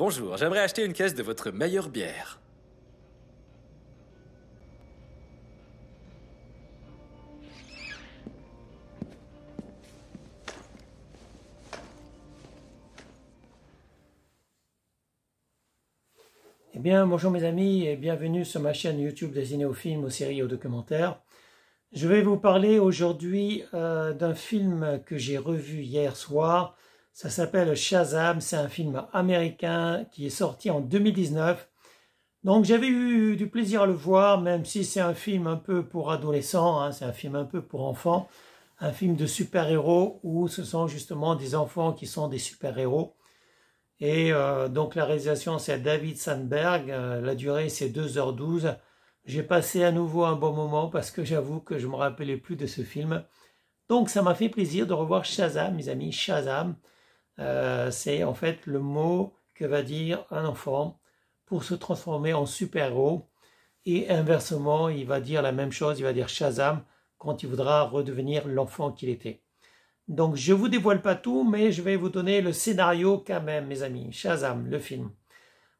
Bonjour, j'aimerais acheter une caisse de votre meilleure bière. Eh bien, bonjour mes amis et bienvenue sur ma chaîne YouTube des cinéophiles, aux séries et aux documentaires. Je vais vous parler aujourd'hui d'un film que j'ai revu hier soir. Ça s'appelle Shazam, c'est un film américain qui est sorti en 2019. Donc j'avais eu du plaisir à le voir, même si c'est un film un peu pour adolescents, hein, c'est un film un peu pour enfants, un film de super-héros où ce sont justement des enfants qui sont des super-héros. Et donc la réalisation c'est David Sandberg, la durée c'est 2h12. J'ai passé à nouveau un bon moment parce que j'avoue que je ne me rappelais plus de ce film. Donc ça m'a fait plaisir de revoir Shazam, mes amis. Shazam, c'est en fait le mot que va dire un enfant pour se transformer en super-héros. Et inversement, il va dire la même chose, il va dire Shazam quand il voudra redevenir l'enfant qu'il était. Donc je ne vous dévoile pas tout, mais je vais vous donner le scénario quand même, mes amis. Shazam, le film.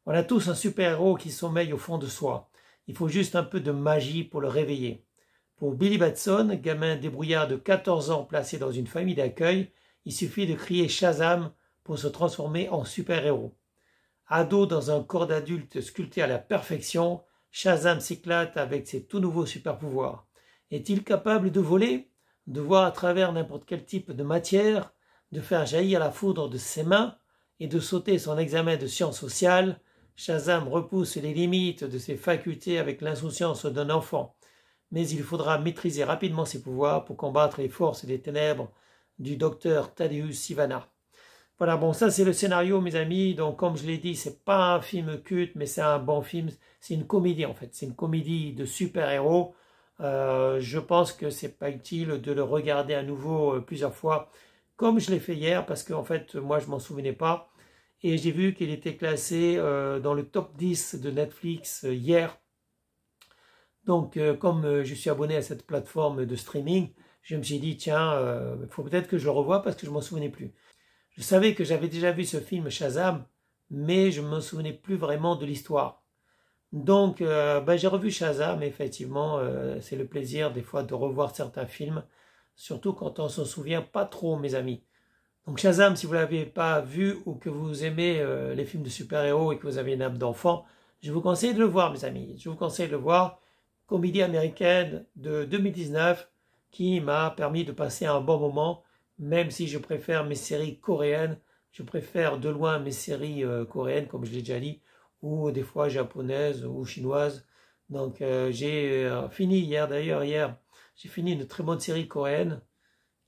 On a tous un super-héros qui sommeille au fond de soi. Il faut juste un peu de magie pour le réveiller. Pour Billy Batson, gamin débrouillard de 14 ans placé dans une famille d'accueil, il suffit de crier Shazam pour se transformer en super-héros. Ado dans un corps d'adulte sculpté à la perfection, Shazam s'éclate avec ses tout nouveaux super-pouvoirs. Est-il capable de voler, de voir à travers n'importe quel type de matière, de faire jaillir la foudre de ses mains et de sauter son examen de sciences sociales? Shazam repousse les limites de ses facultés avec l'insouciance d'un enfant. Mais il faudra maîtriser rapidement ses pouvoirs pour combattre les forces des ténèbres du docteur Thaddeus Sivana. Voilà, bon, ça c'est le scénario, mes amis. Donc, comme je l'ai dit, c'est pas un film culte, mais c'est un bon film. C'est une comédie, en fait. C'est une comédie de super-héros. Je pense que c'est pas utile de le regarder à nouveau plusieurs fois, comme je l'ai fait hier, parce qu'en fait, moi, je m'en souvenais pas. Et j'ai vu qu'il était classé dans le top 10 de Netflix hier. Donc, comme je suis abonné à cette plateforme de streaming, je me suis dit, tiens, il faut peut-être que je le revoie parce que je m'en souvenais plus. Je savais que j'avais déjà vu ce film Shazam, mais je ne me souvenais plus vraiment de l'histoire. Donc, j'ai revu Shazam, effectivement, c'est le plaisir des fois de revoir certains films, surtout quand on ne s'en souvient pas trop, mes amis. Donc Shazam, si vous ne l'avez pas vu ou que vous aimez les films de super-héros et que vous avez une âme d'enfant, je vous conseille de le voir, mes amis. Je vous conseille de le voir. Comédie américaine de 2019 qui m'a permis de passer un bon moment, même si je préfère mes séries coréennes. Je préfère de loin mes séries coréennes, comme je l'ai déjà dit, ou des fois japonaises ou chinoises. Donc j'ai fini hier, j'ai fini une très bonne série coréenne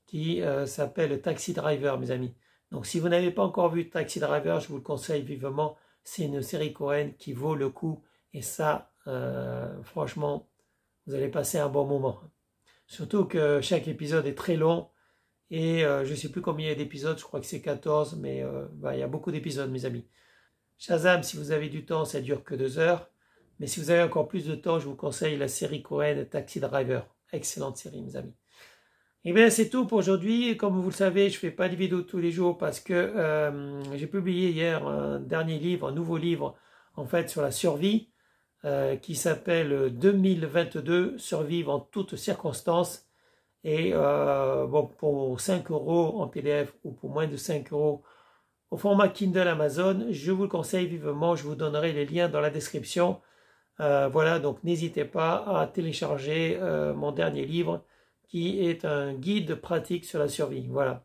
qui s'appelle Taxi Driver, mes amis. Donc si vous n'avez pas encore vu Taxi Driver, je vous le conseille vivement. C'est une série coréenne qui vaut le coup. Et ça, franchement, vous allez passer un bon moment. Surtout que chaque épisode est très long. Et je ne sais plus combien il y a d'épisodes, je crois que c'est 14, mais il y a beaucoup d'épisodes, mes amis. Shazam, si vous avez du temps, ça dure que 2 heures. Mais si vous avez encore plus de temps, je vous conseille la série coréenne Taxi Driver. Excellente série, mes amis. Et bien, c'est tout pour aujourd'hui. Comme vous le savez, je ne fais pas de vidéos tous les jours parce que j'ai publié hier un dernier livre, un nouveau livre, en fait, sur la survie, qui s'appelle 2022, survivre en toutes circonstances. Et bon, pour 5 € en PDF ou pour moins de 5 € au format Kindle Amazon, je vous le conseille vivement. Je vous donnerai les liens dans la description. Voilà, donc n'hésitez pas à télécharger mon dernier livre qui est un guide pratique sur la survie. Voilà.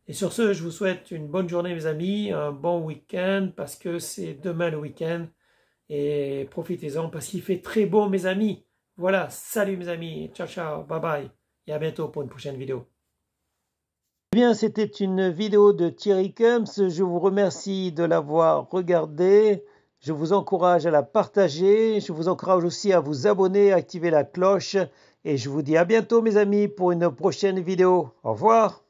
Et sur ce, je vous souhaite une bonne journée, mes amis, un bon week-end parce que c'est demain le week-end. Et profitez-en parce qu'il fait très beau, mes amis. Voilà, salut mes amis, ciao ciao, bye bye. Et à bientôt pour une prochaine vidéo. Eh bien, c'était une vidéo de Thierry Kums. Je vous remercie de l'avoir regardée. Je vous encourage à la partager. Je vous encourage aussi à vous abonner, à activer la cloche. Et je vous dis à bientôt, mes amis, pour une prochaine vidéo. Au revoir.